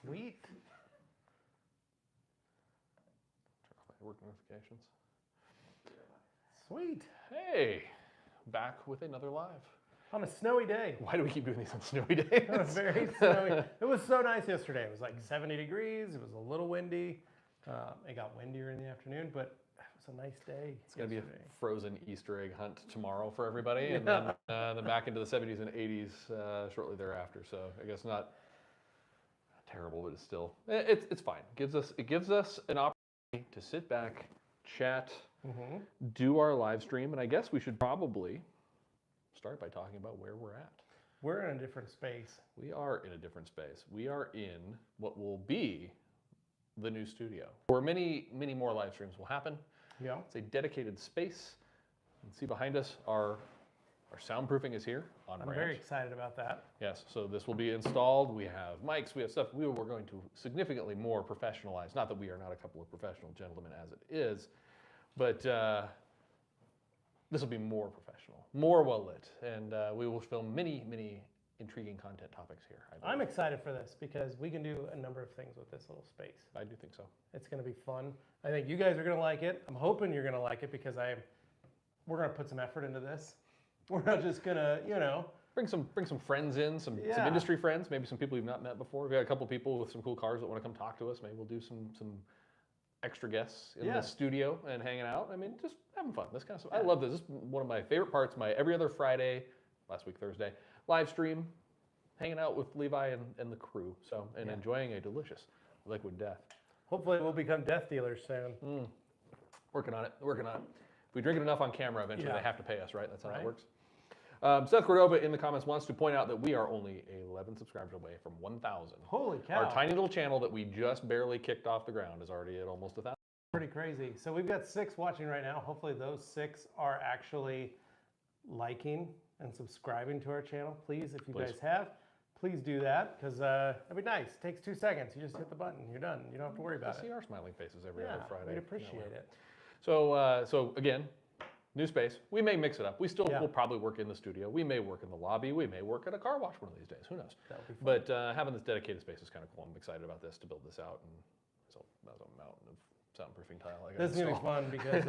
Sweet. Turn off my work notifications. Sweet. Hey, back with another live. On a snowy day. Why do we keep doing these on snowy days? Very snowy. It was so nice yesterday. It was like 70 degrees. It was a little windy. It got windier in the afternoon, but it was a nice day. It's going to be a frozen Easter egg hunt tomorrow for everybody, and then back into the 70s and 80s shortly thereafter. So I guess not terrible, but it's still it's fine. It gives us an opportunity to sit back, chat, do our live stream, and I guess we should probably start by talking about where we're at. We're in a different space. We are in a different space. We are in what will be the new studio, where many more live streams will happen. Yeah. It's a dedicated space. You can see behind us our soundproofing is here on I'm branch. very excited about that. Yes, so this will be installed. We have mics, we have stuff. We're going to significantly more professionalize. Not that we are not a couple of professional gentlemen as it is, but this will be more professional, more well lit, and we will film many intriguing content topics here. I'm excited for this because we can do a number of things with this little space. I do think so. It's going to be fun. I think you guys are going to like it. I'm hoping you're going to like it because we're going to put some effort into this. We're not just going to, bring some friends in, some industry friends, maybe some people you've not met before. We've got a couple people with some cool cars that want to come talk to us. Maybe we'll do some extra guests in the studio and hanging out. I mean, just having fun. This kind of stuff. I love this. This is one of my favorite parts. My every other Friday, last week Thursday, live stream, hanging out with Levi and the crew. So enjoying a delicious liquid death. Hopefully we'll become death dealers soon. Working on it. If we drink it enough on camera, eventually they have to pay us, right? That's how it works. Seth Cordova in the comments wants to point out that we are only 11 subscribers away from 1,000. Holy cow. Our tiny little channel that we just barely kicked off the ground is already at almost 1,000. Pretty crazy. So we've got 6 watching right now. Hopefully those 6 are actually liking and subscribing to our channel. Please, if you guys have, please do that because that'd be nice. It takes 2 seconds. You just hit the button. You're done. You don't have to worry about it. See our smiling faces every other Friday. We'd appreciate it. So again, new space. We may mix it up. We still will probably work in the studio. We may work in the lobby. We may work at a car wash one of these days. Who knows? That would be fun. But having this dedicated space is kind of cool. I'm excited about this to build this out. And so that was a mountain of soundproofing tile. This is going to be fun because,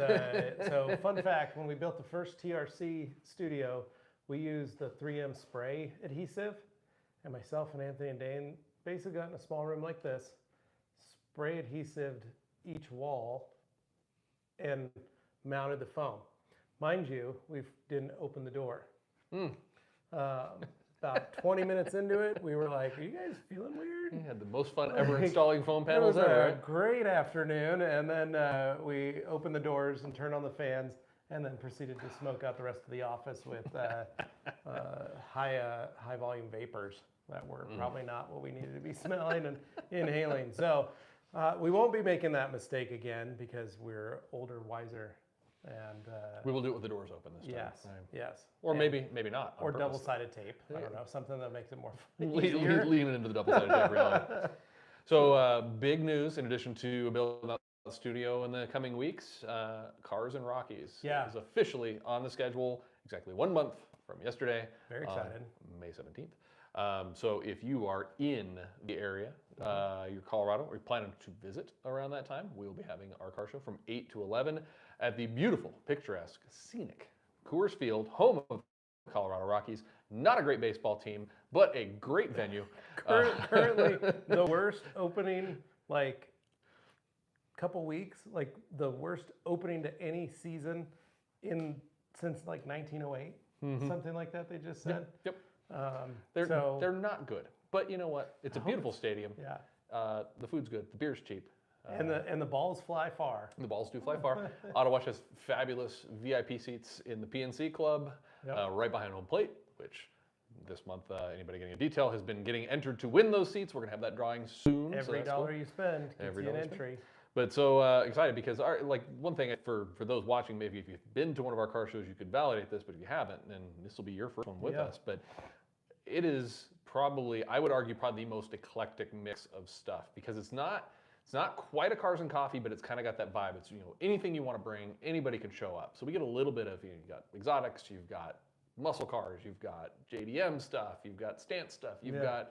so fun fact, when we built the first TRC studio, we used the 3M spray adhesive. And myself and Anthony and Dane basically got in a small room like this, spray adhesived each wall, and mounted the foam. Mind you, we didn't open the door. About 20 minutes into it, we were like, are you guys feeling weird? You had the most fun ever installing foam panels ever. It was a great afternoon, and then we opened the doors and turned on the fans, and then proceeded to smoke out the rest of the office with high volume vapors that were probably not what we needed to be smelling and inhaling. So we won't be making that mistake again because we're older, wiser. And we will do it with the doors open this time. Yes. Or maybe not. Or double-sided tape. I don't know, something that makes it more fun. Lean into the double-sided tape reality. So big news in addition to building out the studio in the coming weeks, Cars and Rockies is officially on the schedule exactly 1 month from yesterday. Very excited. May 17th. So if you are in the area, you're Colorado, or you're planning to visit around that time, we'll be having our car show from 8 to 11 at the beautiful, picturesque, scenic Coors Field, home of the Colorado Rockies. Not a great baseball team, but a great venue. Currently, the worst opening, couple weeks, the worst opening to any season since 1908, something like that. They just said. Yep. They're not good, but you know what? It's a beautiful stadium. Yeah. The food's good. The beer's cheap. And the balls fly far. The balls do fly far. Autowash has fabulous VIP seats in the PNC Club, right behind home plate, which this month, anybody getting a detail has been getting entered to win those seats. We're going to have that drawing soon. Every dollar you spend gets you an entry. But so excited because one thing for those watching, maybe if you've been to one of our car shows, you could validate this, but if you haven't, then this will be your first one with us. But it is probably, I would argue, probably the most eclectic mix of stuff because it's not quite a cars and coffee, but it's kind of got that vibe. It's anything you want to bring, anybody can show up. So we get a little bit of you've got exotics, you've got muscle cars, you've got JDM stuff, you've got stance stuff, you've got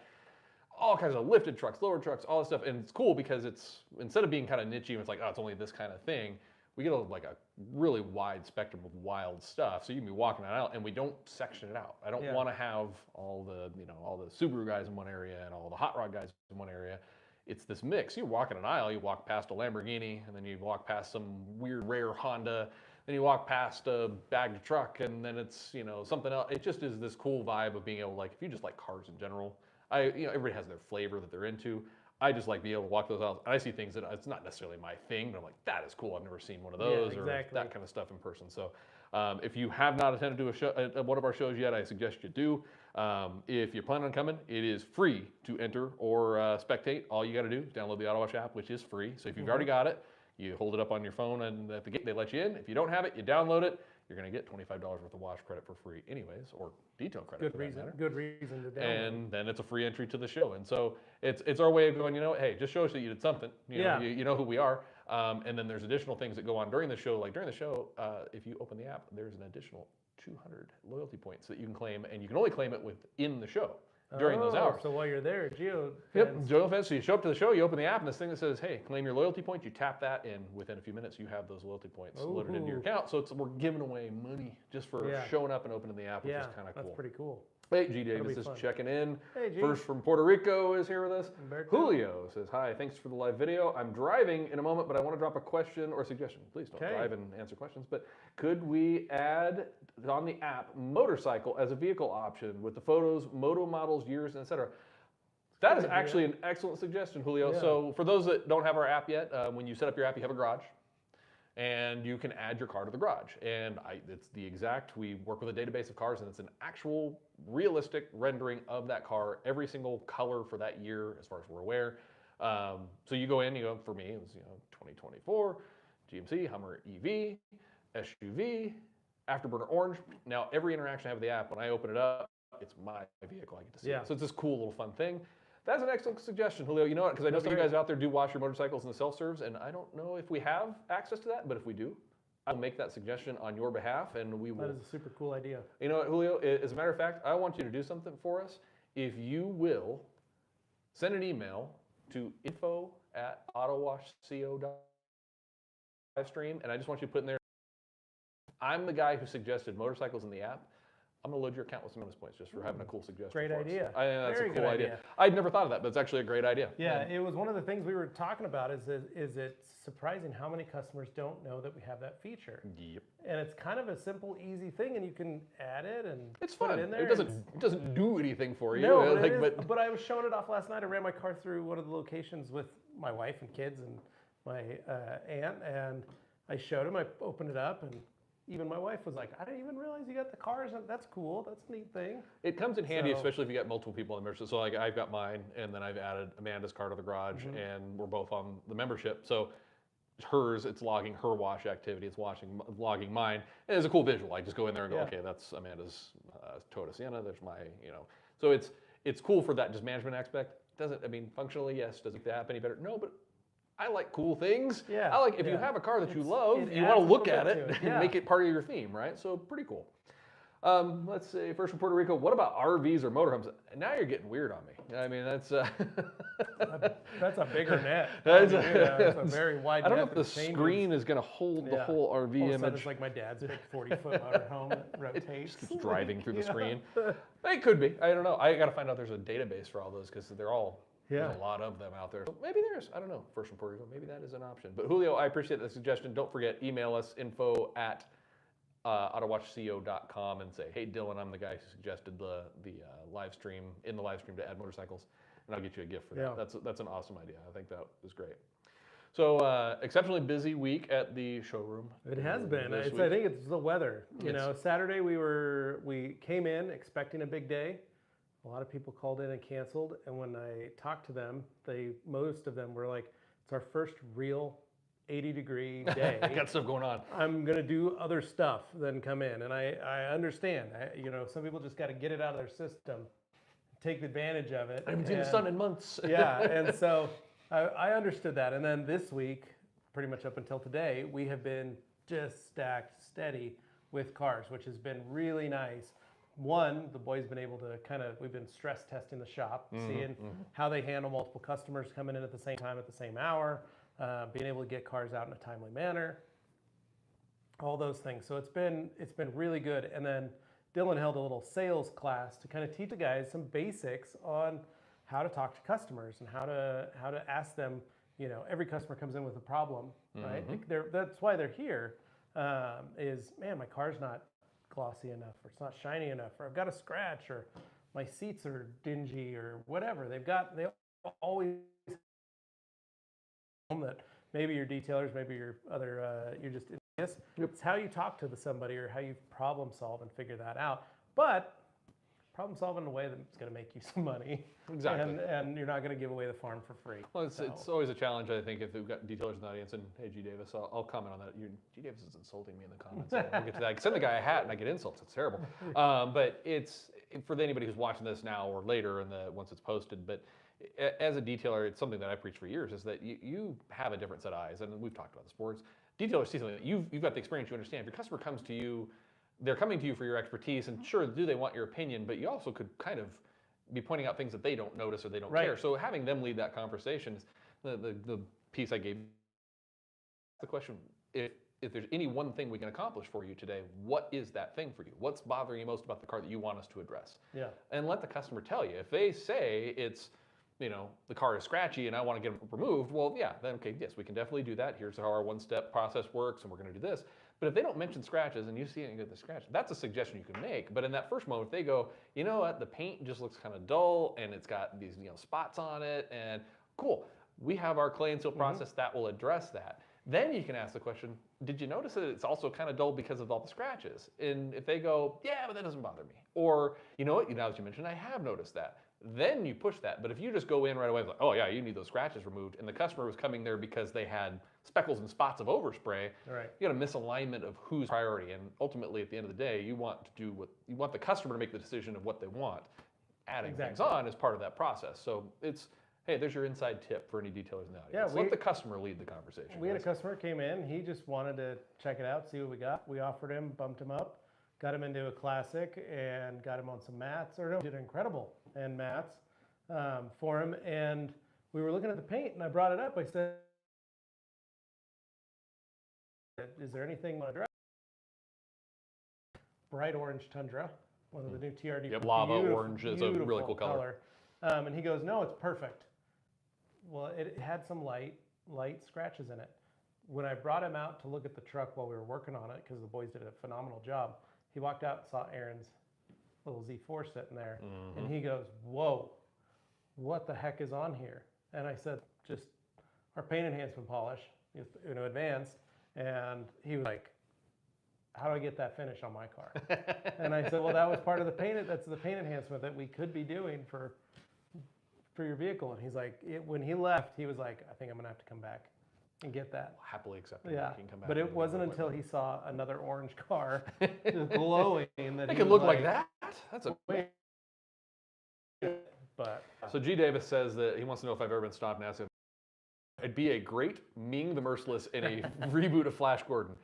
all kinds of lifted trucks, lower trucks, all this stuff. And it's cool because it's, instead of being kind of niche, it's like, oh, it's only this kind of thing. We get like a really wide spectrum of wild stuff. So you can be walking that out and we don't section it out. I don't want to have all the, all the Subaru guys in one area and all the hot rod guys in one area. It's this mix. You walk in an aisle, you walk past a Lamborghini, and then you walk past some weird, rare Honda, then you walk past a bagged truck, and then it's, something else. It just is this cool vibe of being able to, like, if you just like cars in general, everybody has their flavor that they're into. I just like being able to walk those aisles, and I see things that it's not necessarily my thing, but I'm like, that is cool. I've never seen one of those or that kind of stuff in person. So if you have not attended to a show, one of our shows yet, I suggest you do. If you plan on coming, it is free to enter or spectate. All you got to do is download the Autowash app, which is free. So if you've already got it, you hold it up on your phone, and at the gate they let you in. If you don't have it, you download it. You're going to get $25 worth of wash credit for free anyways, or detail credit. Good reason to download. And then it's a free entry to the show. And so it's our way of going, hey, just show us that you did something. You know who we are. And then there's additional things that go on during the show. Like during the show, if you open the app, there's an additional 200 loyalty points that you can claim, and you can only claim it within the show during those hours. So while you're there, Geo. GeoFence. So you show up to the show, you open the app, and this thing that says, hey, claim your loyalty points, you tap that, and within a few minutes, you have those loyalty points loaded into your account. So we're giving away money just for showing up and opening the app, which is kind of cool. That's pretty cool. Hey, G. Davis is checking in. Hey, G. First from Puerto Rico is here with us. Julio says, hi, thanks for the live video. I'm driving in a moment, but I want to drop a question or suggestion. Please don't drive and answer questions. But could we add on the app motorcycle as a vehicle option with the photos, moto models, years, etc.? That is actually an excellent suggestion, Julio. Yeah. So for those that don't have our app yet, when you set up your app, you have a garage. And you can add your car to the garage. And it's the exact, we work with a database of cars, and it's an actual realistic rendering of that car, every single color for that year as far as we're aware. So you go in, for me, it was 2024, GMC, Hummer EV, SUV, Afterburner Orange. Now every interaction I have with the app, when I open it up, it's my vehicle I get to see. So it's this cool little fun thing. That's an excellent suggestion, Julio. You know what? Because I know some of you guys out there do wash your motorcycles in the self-serves, and I don't know if we have access to that, but if we do, I'll make that suggestion on your behalf, and we will. That is a super cool idea. You know what, Julio? As a matter of fact, I want you to do something for us. If you will, send an email to info@autowashco.livestream, and I just want you to put in there, I'm the guy who suggested motorcycles in the app. I'm going to load your account with some bonus points just for having a cool suggestion. Great idea. I think that's a cool idea. I'd never thought of that, but it's actually a great idea. Yeah, it was one of the things we were talking about is it's surprising how many customers don't know that we have that feature. Yep. And it's kind of a simple, easy thing, and you can add it and it's put fun. it in there. It doesn't do anything for you. No, but I was showing it off last night. I ran my car through one of the locations with my wife and kids and my aunt, and I showed him. I opened it up, and even my wife was like, I didn't even realize you got the cars. That's cool. That's a neat thing. It comes in handy, especially if you got multiple people in the membership. So like I've got mine, and then I've added Amanda's car to the garage, and we're both on the membership. So hers, it's logging her wash activity. It's logging mine. And it's a cool visual. I just go in there and go, okay, that's Amanda's Toyota Sienna. There's my, So it's cool for that just management aspect. Functionally, yes. Does the app any better? No, but I like cool things. Yeah. I like if you have a car that you love, you want to look at it and make it part of your theme, right? So pretty cool. Let's see, first from Puerto Rico, what about RVs or motorhomes? Now you're getting weird on me. I mean, that's... that's a bigger net. That's a very wide net. I don't know if the screen is going to hold the whole RV image. It's like my dad's big 40-foot motorhome that rotates. It just keeps driving through the screen. It could be. I don't know. I got to find out there's a database for all those because they're all... There's a lot of them out there. So maybe there is. I don't know. First from Puerto Rico. Maybe that is an option. But Julio, I appreciate the suggestion. Don't forget, email us info@autowashco.com and say, hey, Dylan, I'm the guy who suggested the live stream, to add motorcycles, and I'll get you a gift for that. That's an awesome idea. I think that is great. So exceptionally busy week at the showroom. It has been. I think it's the weather. Saturday we came in expecting a big day. A lot of people called in and canceled, and when I talked to them, most of them were like, it's our first real 80-degree day. I got stuff going on. I'm going to do other stuff than come in, and I understand. Some people just got to get it out of their system, take advantage of it. I haven't seen the sun in months. And so I understood that. And then this week, pretty much up until today, we have been just stacked steady with cars, which has been really nice. one, the boys been able to we've been stress testing the shop, seeing how they handle multiple customers coming in at the same time at the same hour, being able to get cars out in a timely manner, all those things. So it's been really good. And then Dylan held a little sales class to kind of teach the guys some basics on how to talk to customers and how to ask them. Every customer comes in with a problem, right? That's why they're here. Is, man, my car's not glossy enough, or it's not shiny enough, or I've got a scratch, or my seats are dingy, or whatever. They always that maybe your detailers, maybe your other, you're just, it's how you talk to somebody or how you problem solve and figure that out. But problem solve in a way that's going to make you some money. Exactly. And you're not going to give away the farm for free. Well, it's always a challenge, I think, if we've got detailers in the audience. And hey, G. Davis, I'll comment on that. G. Davis is insulting me in the comments. We'll get to that. I send the guy a hat and I get insults. It's terrible. But it's for anybody who's watching this now or later once it's posted. But as a detailer, it's something that I preach for years, is that you have a different set of eyes. And we've talked about the sports. Detailers see something that you've got the experience, you understand. If your customer comes to you, they're coming to you for your expertise, and sure, do they want your opinion, but you also could kind of be pointing out things that they don't notice or they don't care. So having them lead that conversation is the piece I gave. The question, if there's any one thing we can accomplish for you today, what is that thing for you? What's bothering you most about the car that you want us to address? Yeah. And let the customer tell you. If they say it's, the car is scratchy and I want to get it removed, well, yeah, then okay, yes, we can definitely do that. Here's how our one-step process works, and we're going to do this. But if they don't mention scratches and you see it and you get the scratch, that's a suggestion you can make. But in that first moment, if they go, you know what, the paint just looks kind of dull and it's got these spots on it, and cool, we have our clay and seal process that will address that. Then you can ask the question, did you notice that it's also kind of dull because of all the scratches? And if they go, yeah, but that doesn't bother me. Or, you know what, now that you mentioned, I have noticed that. Then you push that. But if you just go in right away, like, oh yeah, you need those scratches removed, and the customer was coming there because they had speckles and spots of overspray, you got a misalignment of who's priority. And ultimately, at the end of the day, you want to do what you want the customer to make the decision of what they want. Adding things on is part of that process. So it's, hey, there's your inside tip for any detailers in the audience. Let the customer lead the conversation. We had a customer came in. He just wanted to check it out, see what we got. We offered him, bumped him up, got him into a classic, and got him on some mats. Did incredible and mats for him. And we were looking at the paint, and I brought it up. I said, is there anything on a dress? Bright orange Tundra, one of the new TRD. Yep, lava orange is a really cool color. And he goes, no, it's perfect. Well, it had some light scratches in it. When I brought him out to look at the truck while we were working on it, because the boys did a phenomenal job, he walked out and saw Aaron's little Z4 sitting there, and he goes, whoa, what the heck is on here? And I said, just our paint enhancement polish, advanced. And he was like, how do I get that finish on my car? And I said, well, that was part of the paint. That's the paint enhancement that we could be doing for your vehicle. And he's like, when he left, he was like, I think I'm gonna have to come back and get that. Happily accepted. Yeah, but it wasn't until he saw another orange car just glowing that it could look like that. That's a. But so G. Davis says that he wants to know if I've ever been stopped and asked him. It'd be a great Ming the Merciless in a reboot of Flash Gordon.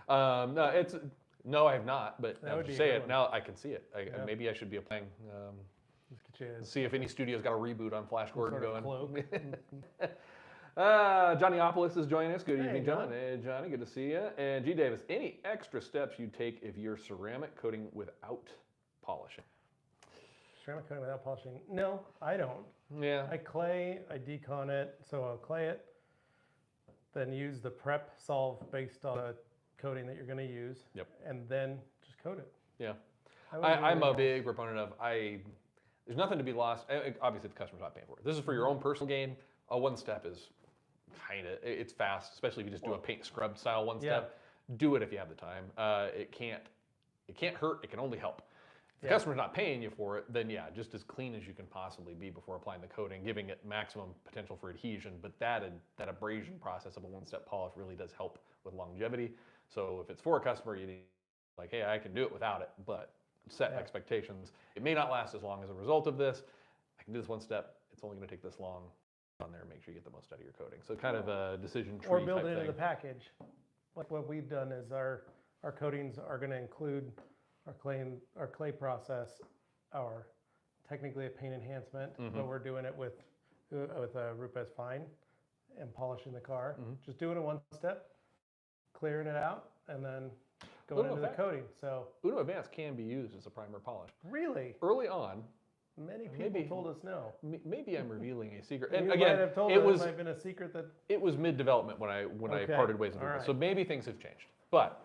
No, I have not. But now that you say it, now I can see it. Maybe I should be applying. See if any studio's got a reboot on Flash Gordon going. Johnny is joining us. Good evening, John. Hey, Johnny, good to see you. And G. Davis, any extra steps you take if you're ceramic coating without polishing? Ceramic coating without polishing? No, I don't. Yeah. I clay, I decon it, so I'll clay it, then use the prep solve based on the coating that you're going to use, and then just coat it. Yeah. I'm a big proponent of, there's nothing to be lost. Obviously, the customer's not paying for it. This is for your own personal gain. A one step is it's fast, especially if you just do a paint scrub style one step. Do it if you have the time. It can't hurt. It can only help. If the customer's not paying you for it, then just as clean as you can possibly be before applying the coating, giving it maximum potential for adhesion. But that abrasion process of a one-step polish really does help with longevity. So if it's for a customer, you need like, hey, I can do it without it, but set expectations. It may not last as long as a result of this. I can do this one step. It's only going to take this long on there. Make sure you get the most out of your coating. So kind of a decision tree or build type it into thing. the package. Like what we've done is our coatings are going to include our clay process, our technically a paint enhancement, but we're doing it with Rupes Fine and polishing the car. Just doing it one step, clearing it out, and then going into the coating. So Uno Advanced can be used as a primer polish. Really? Early on, many people told us no. Maybe I'm revealing a secret. And you again, might have told it might have been a secret that it was mid-development when I parted ways with Rupes. So maybe things have changed. But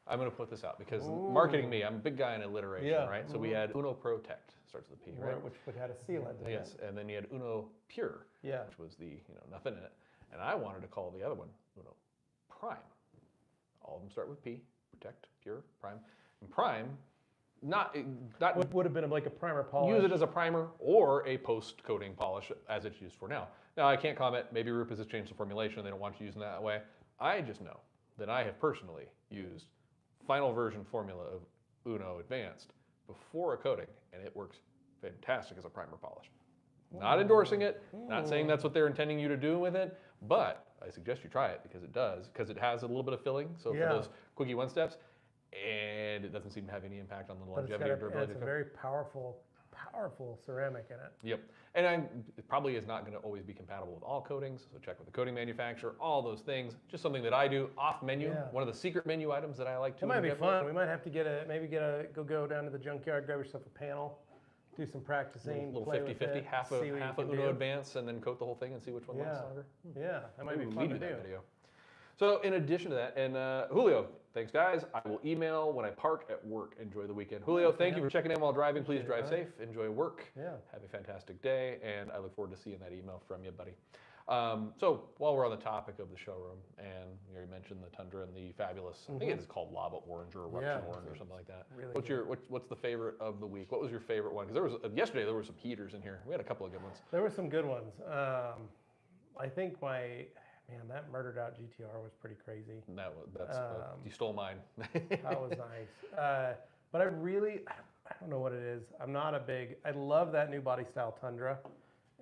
I'm going to put this out because marketing me, I'm a big guy in alliteration, right? So we had Uno Protect, starts with a P, right? Which had a sealant in it. Yes, and then you had Uno Pure, which was the nothing in it. And I wanted to call the other one Uno Prime. All of them start with P, Protect, Pure, Prime. And Prime, not would have been like a primer polish. Use it as a primer or a post-coating polish as it's used for now. Now, I can't comment, maybe Rupes has changed the formulation, they don't want you using that way. I just know that I have personally used final version formula of Uno Advanced before a coating, and it works fantastic as a primer polish. Not endorsing it, not saying that's what they're intending you to do with it, but I suggest you try it because it does, because it has a little bit of filling, so for those quickie one steps, and it doesn't seem to have any impact on the longevity or durability. It's a very powerful ceramic in it. Yep, and it probably is not going to always be compatible with all coatings, so check with the coating manufacturer, all those things. Just something that I do off menu, one of the secret menu items that I like to do. It might be fun. We might have to go down to the junkyard, grab yourself a panel, do some practicing. A little 50-50, half a Uno Advance, and then coat the whole thing and see which one lasts longer. Yeah, that might be fun to do. That video. So in addition to that, and Julio, thanks guys. I will email when I park at work. Enjoy the weekend. Julio, thank you for checking in while driving. Please drive safe. Enjoy work. Have a fantastic day, and I look forward to seeing that email from you, buddy. So while we're on the topic of the showroom, and you mentioned the Tundra and the fabulous, I think it's called Lava Orange or Eruption Orange or something like that. Really what's the favorite of the week? What was your favorite one? Because yesterday there were some heaters in here. We had a couple of good ones. There were some good ones. I think that murdered out GTR was pretty crazy. You stole mine. That was nice. But I don't know what it is. I love that new body style Tundra,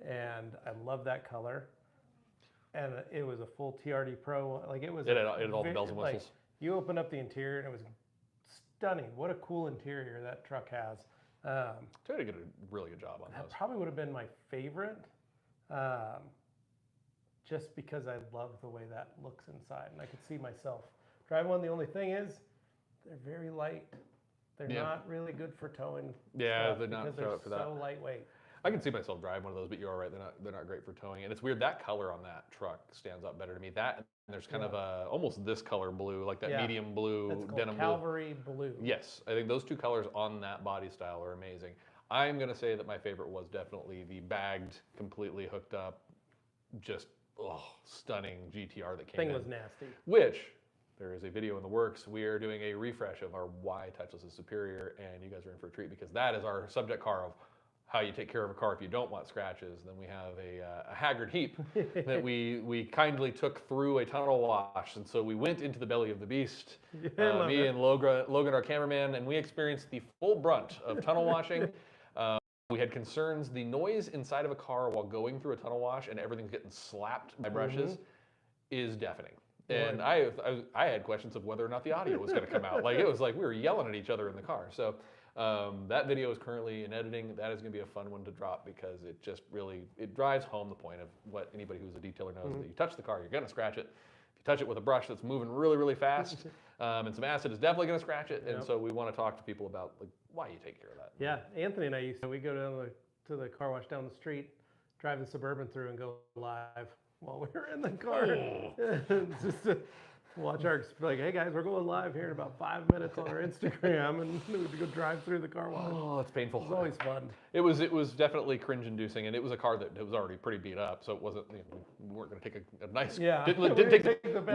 and I love that color. And it was a full TRD Pro. Like it had all the bells and whistles. Like, you open up the interior and it was stunning. What a cool interior that truck has. Try to get a really good job on those. That probably would have been my favorite. Just because I love the way that looks inside, and I could see myself driving one. The only thing is, they're very light. They're not really good for towing. Yeah, they're not for that. So lightweight. I can see myself driving one of those, but you're all right. They're not great for towing, and it's weird. That color on that truck stands out better to me. That and there's kind of almost this color blue, like that medium blue, that's called denim Cavalry blue. Yes, I think those two colors on that body style are amazing. I'm gonna say that my favorite was definitely the bagged, completely hooked up, just stunning GTR that came in. Thing was nasty. Which, there is a video in the works. We are doing a refresh of our Why Touchless is Superior, and you guys are in for a treat because that is our subject car of how you take care of a car if you don't want scratches. Then we have a haggard heap that we kindly took through a tunnel wash. And so we went into the belly of the beast, me and Logan, our cameraman, and we experienced the full brunt of tunnel washing. We had concerns. The noise inside of a car while going through a tunnel wash and everything's getting slapped by brushes is deafening. And I had questions of whether or not the audio was going to come out. Like it was like we were yelling at each other in the car. So that video is currently in editing. That is going to be a fun one to drop because it just really drives home the point of what anybody who's a detailer knows that you touch the car, you're going to scratch it. If you touch it with a brush that's moving really, really fast, and some acid is definitely going to scratch it. And so we want to talk to people about like why you take care of that. Yeah, Anthony and I we go down to the car wash down the street, drive the Suburban through and go live while we were in the car. Just to watch like, hey guys, we're going live here in about 5 minutes on our Instagram, and we have to go drive through the car wash. Oh, it's painful. It's always fun. It was definitely cringe-inducing, and it was a car that was already pretty beat up, so it wasn't. We weren't going to take a nice. Yeah. We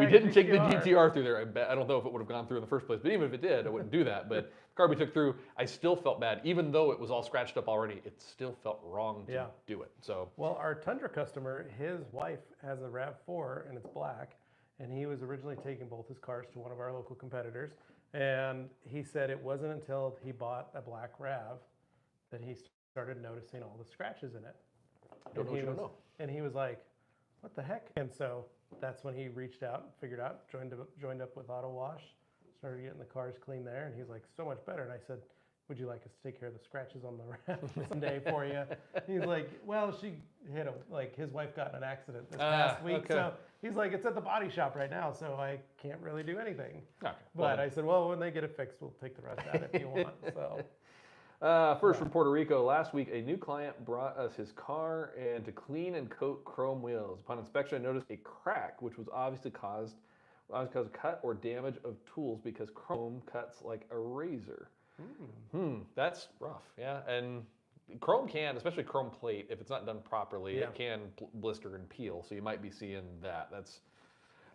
didn't take the GTR through there. I don't know if it would have gone through in the first place, but even if it did, I wouldn't do that. But the car we took through, I still felt bad, even though it was all scratched up already. It still felt wrong to do it. So. Well, our Tundra customer, his wife has a RAV4 and it's black. And he was originally taking both his cars to one of our local competitors. And he said it wasn't until he bought a black RAV that he started noticing all the scratches in it. Don't know. And he was like, what the heck? And so that's when he reached out, figured out, joined up with Autowash, started getting the cars clean there, and he's like, so much better. And I said, would you like us to take care of the scratches on the wrap someday for you? He's like, well, she hit him. Like, his wife got in an accident this past week. Okay. So he's like, it's at the body shop right now, so I can't really do anything. Okay. But I said, well, when they get it fixed, we'll take the rest out if you want. So. First from Puerto Rico, last week a new client brought us his car and to clean and coat chrome wheels. Upon inspection, I noticed a crack, which was obviously caused a cut or damage of tools because chrome cuts like a razor. That's rough, yeah. And chrome can, especially chrome plate, if it's not done properly, it can blister and peel. So you might be seeing that.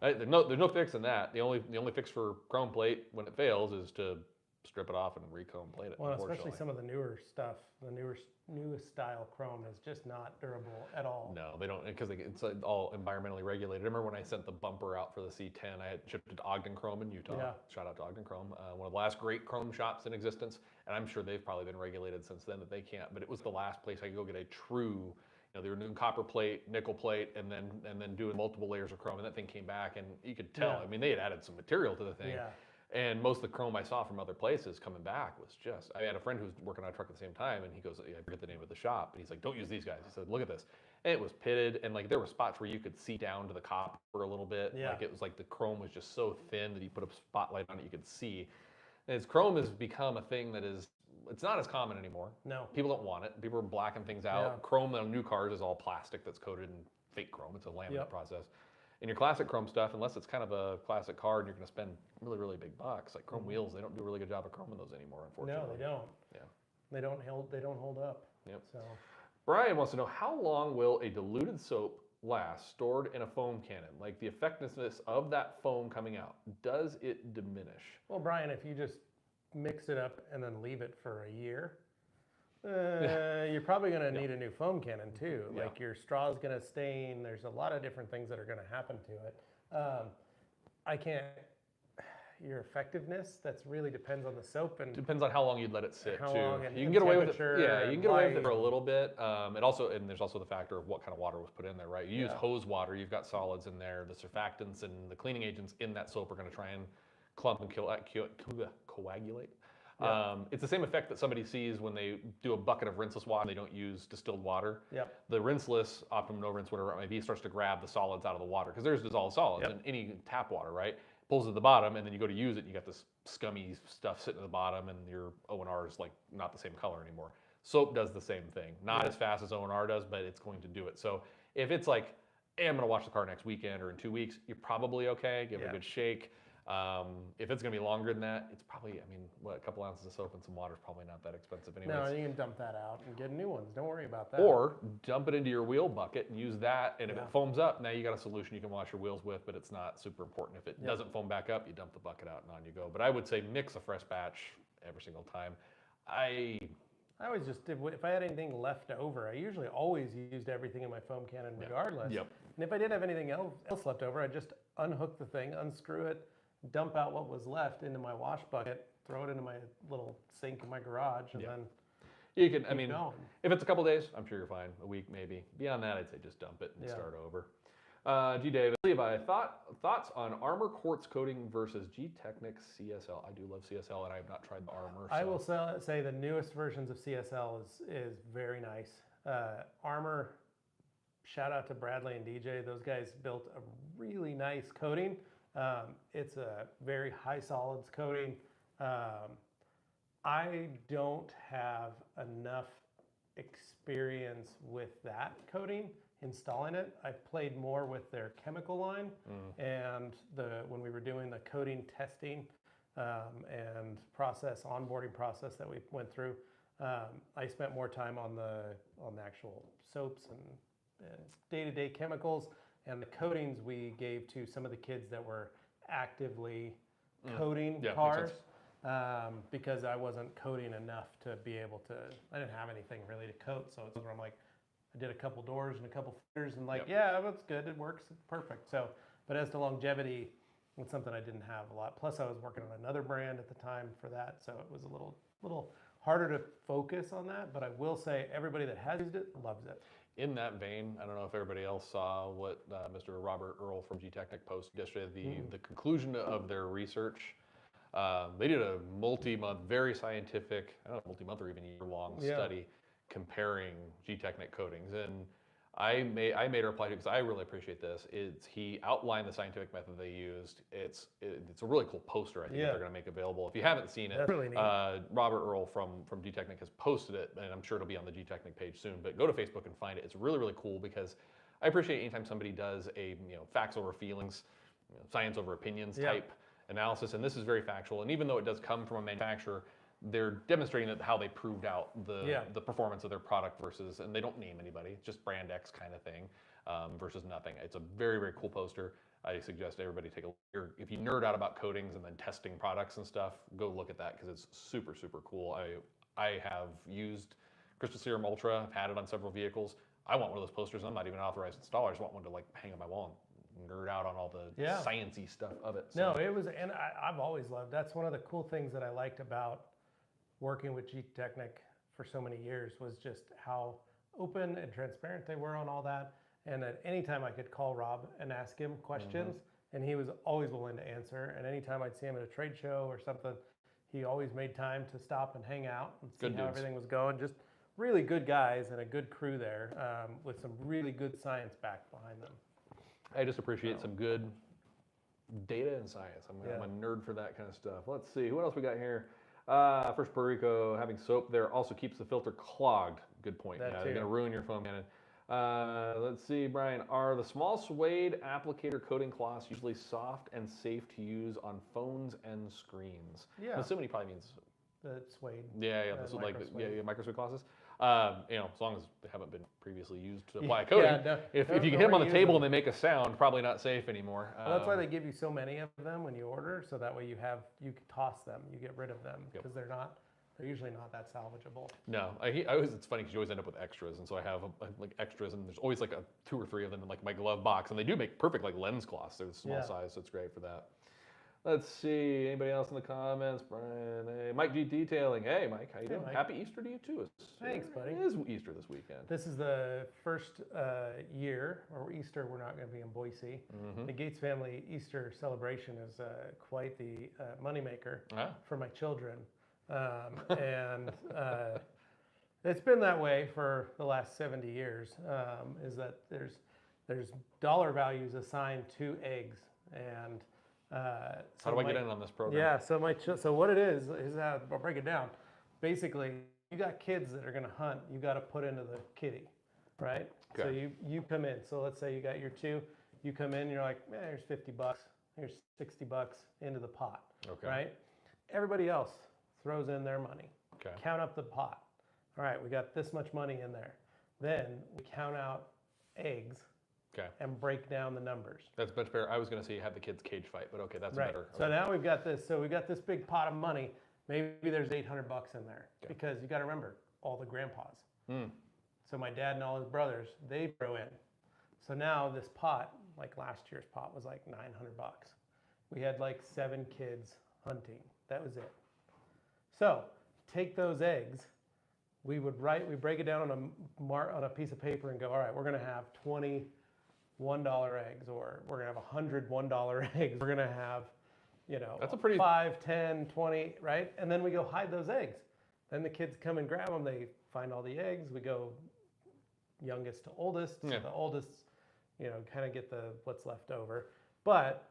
There's no fixing that. The only fix for chrome plate when it fails is to strip it off and re-chrome plate it. Well, especially some of the newer stuff, the newest style chrome is just not durable at all. No, they don't, because it's all environmentally regulated. I remember when I sent the bumper out for the C10, I had shipped it to Ogden Chrome in Utah. Yeah. Shout out to Ogden Chrome, one of the last great chrome shops in existence. And I'm sure they've probably been regulated since then that they can't. But it was the last place I could go get a true. They were doing copper plate, nickel plate, and then doing multiple layers of chrome. And that thing came back, and you could tell. Yeah. I mean, they had added some material to the thing. Yeah. And most of the chrome I saw from other places coming back was just, I had a friend who was working on a truck at the same time, and he goes, I forget the name of the shop, and he's like, don't use these guys. He said, look at this. And it was pitted, and like there were spots where you could see down to the copper a little bit. Yeah. Like it was like the chrome was just so thin that you put a spotlight on it, you could see. And chrome has become a thing that is, it's not as common anymore. No. People don't want it. People are blacking things out. Yeah. Chrome on new cars is all plastic that's coated in fake chrome. It's a laminate process. In your classic chrome stuff, unless it's kind of a classic car and you're going to spend really, really big bucks, like chrome wheels, they don't do a really good job of chroming those anymore, unfortunately. No, they don't. Yeah. They don't hold up. Yep. So. Brian wants to know, how long will a diluted soap last stored in a foam cannon? Like the effectiveness of that foam coming out, does it diminish? Well, Brian, if you just mix it up and then leave it for a year, you're probably going to need a new foam cannon too. Like your straw is going to stain. There's a lot of different things that are going to happen to it. I can't. Your effectiveness, that's really depends on the soap and depends on how long you'd let it sit too. You can get away with it. Yeah, you can get away with it for a little bit. And there's also the factor of what kind of water was put in there, right? You use hose water. You've got solids in there. The surfactants and the cleaning agents in that soap are going to try and clump and coagulate. Yep. It's the same effect that somebody sees when they do a bucket of rinseless water and they don't use distilled water. Yep. The rinseless, Optimum No Rinse, whatever it might be, starts to grab the solids out of the water because there's dissolved solids in any tap water, right? Pulls at the bottom, and then you go to use it, and you got this scummy stuff sitting at the bottom, and your O&R is like not the same color anymore. Soap does the same thing. Not as fast as O&R does, but it's going to do it. So if it's like, hey, I'm going to wash the car next weekend or in 2 weeks, you're probably okay. Give it a good shake. If it's going to be longer than that, it's probably, a couple ounces of soap and some water is probably not that expensive anyways. No, you can dump that out and get new ones. Don't worry about that. Or dump it into your wheel bucket and use that. And if it foams up, now you got a solution you can wash your wheels with, but it's not super important. If it doesn't foam back up, you dump the bucket out and on you go. But I would say mix a fresh batch every single time. I always just did, if I had anything left over, I usually always used everything in my foam cannon regardless. Yep. And if I didn't have anything else left over, I'd just unhook the thing, unscrew it, dump out what was left into my wash bucket, throw it into my little sink in my garage, and then you can, going. If it's a couple days, I'm sure you're fine. A week maybe. Beyond that, I'd say just dump it and start over. G. David, Levi, thoughts on Armor quartz coating versus G-Technic CSL? I do love CSL, and I have not tried the Armor. So. I will say the newest versions of CSL is very nice. Armor, shout out to Bradley and DJ. Those guys built a really nice coating. It's a very high solids coating. I don't have enough experience with that coating, installing it. I've played more with their chemical line and when we were doing the coating testing and onboarding process that we went through. I spent more time on the actual soaps and day-to-day chemicals. And the coatings we gave to some of the kids that were actively coating cars because I wasn't coating enough to be able to, I didn't have anything really to coat. So it's where I'm like, I did a couple doors and a couple footers and that's good. It works. It's perfect. So, but as to longevity, it's something I didn't have a lot. Plus I was working on another brand at the time for that. So it was a little harder to focus on that. But I will say everybody that has used it loves it. In that vein, I don't know if everybody else saw what Mr. Robert Earl from G-Technic posted yesterday, the conclusion of their research. They did a multi-month, very scientific, I don't know, multi-month or even year-long study comparing G-Technic coatings. And I made a reply to it because I really appreciate this. He outlined the scientific method they used. It's a really cool poster I think that they're going to make available. If you haven't seen it, really neat. Robert Earl from G-Technic has posted it, and I'm sure it'll be on the G-Technic page soon. But go to Facebook and find it. It's really, really cool because I appreciate anytime somebody does a facts over feelings, science over opinions type analysis, and this is very factual. And even though it does come from a manufacturer, they're demonstrating that how they proved out the performance of their product versus, and they don't name anybody, it's just brand X kind of thing versus nothing. It's a very, very cool poster. I suggest everybody take a look. If you nerd out about coatings and then testing products and stuff, go look at that because it's super, super cool. I have used Crystal Serum Ultra. I've had it on several vehicles. I want one of those posters. I'm not even an authorized installer. I just want one to like hang on my wall and nerd out on all the sciencey stuff of it. So. No, it was, and I've always loved. That's one of the cool things that I liked about working with G-Technic for so many years was just how open and transparent they were on all that. And at any time I could call Rob and ask him questions, and he was always willing to answer. And anytime I'd see him at a trade show or something, he always made time to stop and hang out and see how everything was going. Just really good guys and a good crew there with some really good science back behind them. I just appreciate some good data and science. I'm a nerd for that kind of stuff. Let's see, what else we got here? First, Puerto Rico, having soap there also keeps the filter clogged. Good point. They're going to ruin your foam cannon. Let's see, Brian. Are the small suede applicator coating cloths usually soft and safe to use on phones and screens? Yeah. I'm assuming he probably means the suede. Micro suede cloths. As long as they haven't been previously used to apply a coating. If you can hit them on the table and they make a sound, probably not safe anymore. Well, that's why they give you so many of them when you order, so that way you can toss them, you get rid of them, because they're usually not that salvageable. No, it's funny because you always end up with extras, and so I have like extras, and there's always like 2 or 3 of them in like my glove box, and they do make perfect like lens cloths. They're the small size, so it's great for that. Let's see, anybody else in the comments? Brian, hey, Mike G Detailing. Hey, Mike, how you doing? Mike. Happy Easter to you too. Thanks, buddy. It is Easter this weekend. This is the first year, or Easter, we're not going to be in Boise. The Gates family Easter celebration is quite the moneymaker for my children. And it's been that way for the last 70 years, is that there's dollar values assigned to eggs. And how do I get in on this program? Yeah, so what it is how I'll break it down. Basically, you got kids that are going to hunt. You got to put into the kitty, right? Okay. So you come in. So let's say you got your 2. You come in. You're like, here's $50. Here's $60 into the pot. Okay. Right. Everybody else throws in their money. Okay. Count up the pot. All right, we got this much money in there. Then we count out eggs. Okay. And break down the numbers. That's much better. I was going to say you have the kids cage fight, but okay, that's better. So now we've got this. So we've got this big pot of money. Maybe there's $800 in there because you got to remember all the grandpas. So my dad and all his brothers, they throw in. So now this pot, like last year's pot, was like $900. We had like 7 kids hunting. That was it. So take those eggs. We break it down on a piece of paper and go, all right, we're going to have 20 $1 eggs, or we're going to have 100 $1 eggs. We're going to have, that's a pretty 5, 10, 20, right? And then we go hide those eggs. Then the kids come and grab them. They find all the eggs. We go youngest to oldest. So the oldest, kind of get what's left over. But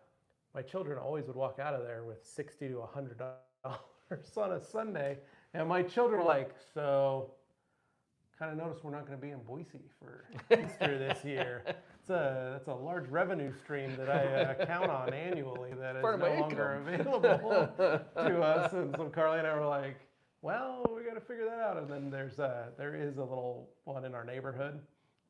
my children always would walk out of there with $60 to $100 on a Sunday. And my children were like, so kind of noticed we're not going to be in Boise for Easter this year. That's a large revenue stream that I count on annually that is no longer available to us. And so Carly and I were like, well, we got to figure that out. And then there is a little one in our neighborhood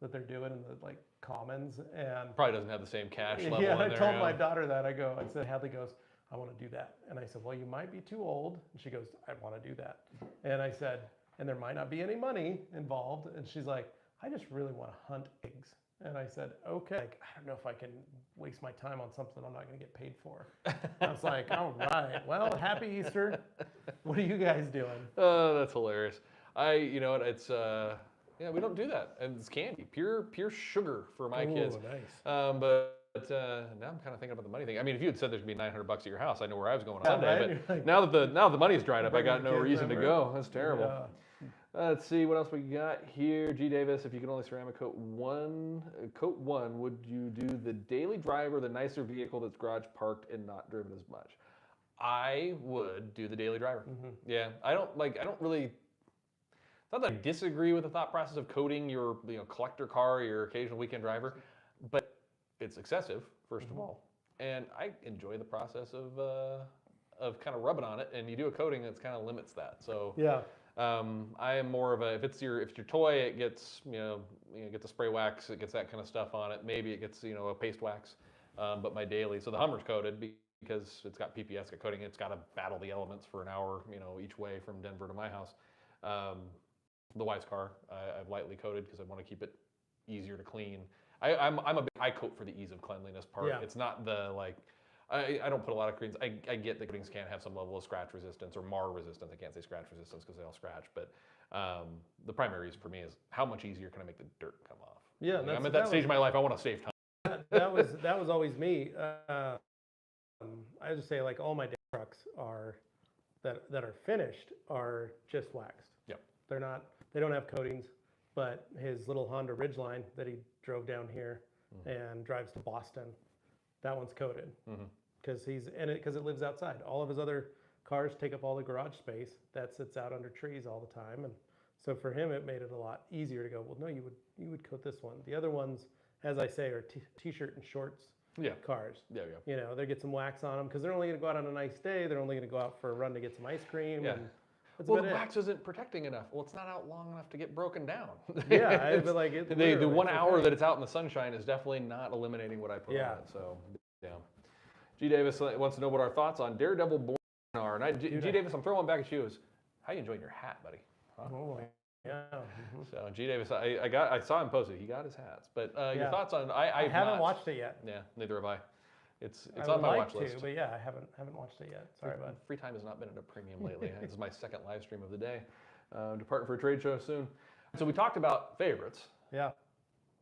that they're doing in the commons, and probably doesn't have the same cash level. Yeah, I told my daughter that. I said, Hadley goes, I want to do that. And I said, well, you might be too old. And she goes, I want to do that. And I said, and there might not be any money involved. And she's like, I just really want to hunt eggs. And I said, okay. I don't know if I can waste my time on something I'm not going to get paid for. I was like, all right, well, happy Easter. What are you guys doing? Oh, that's hilarious. It's, we don't do that. And it's candy, pure sugar for my kids. Nice. But now I'm kind of thinking about the money thing. I mean, if you had said there'd be $900 at your house, I know where I was going on Yeah, Sunday. right? But now that the money's dried up, I got no kids reason to over. go. That's terrible. Yeah. Let's see what else we got here. G. Davis, if you could only ceramic coat one, would you do the daily driver, the nicer vehicle that's garage parked and not driven as much? I would do the daily driver. Yeah, I don't really. It's not that I disagree with the thought process of coating your collector car or your occasional weekend driver, but it's excessive, first of all, and I enjoy the process of kind of rubbing on it, and you do a coating that's kind of limits that. So Yeah. I am more of a if it's your toy, it gets gets a spray wax, it gets that kind of stuff on it. Maybe it gets a paste wax, but my daily. So the Hummer's coated because it's got PPS coating. It's got to battle the elements for an hour each way from Denver to my house. The wife's car I've lightly coated because I want to keep it easier to clean. I coat for the ease of cleanliness part. Yeah. It's not the I don't put a lot of coatings. I get that coatings can have some level of scratch resistance or mar resistance. I can't say scratch resistance because they all scratch, but the primary reason for me is how much easier can I make the dirt come off? Yeah, I'm at that stage of my life. I want to save time. that was always me. I just say like all my trucks that are finished are just waxed. Yep. They don't have coatings, but his little Honda Ridgeline that he drove down here and drives to Boston, that one's coated because it lives outside. All of his other cars take up all the garage space that sits out under trees all the time, and so for him it made it a lot easier to go, well, no, you would coat this one. The other ones, as I say, are t-shirt and shorts cars. Yeah. They get some wax on them because they're only going to go out on a nice day. They're only going to go out for a run to get some ice cream. Yeah. And well, the wax isn't protecting enough. Well, it's not out long enough to get broken down. Yeah, but the 1 hour that it's out in the sunshine is definitely not eliminating what I put on it. So, yeah. G. Davis wants to know what our thoughts on Daredevil Born are. And G. Davis, I'm throwing one back at you. How you enjoying your hat, buddy? Huh? Oh, yeah. So G. Davis, I saw him post it. He got his hats. But your thoughts on? I haven't watched it yet. Yeah, neither have I. It's I on my would watch like list. But yeah, I haven't watched it yet. Sorry, bud. Free time has not been at a premium lately. This is my second live stream of the day. Departing for a trade show soon. So we talked about favorites. Yeah.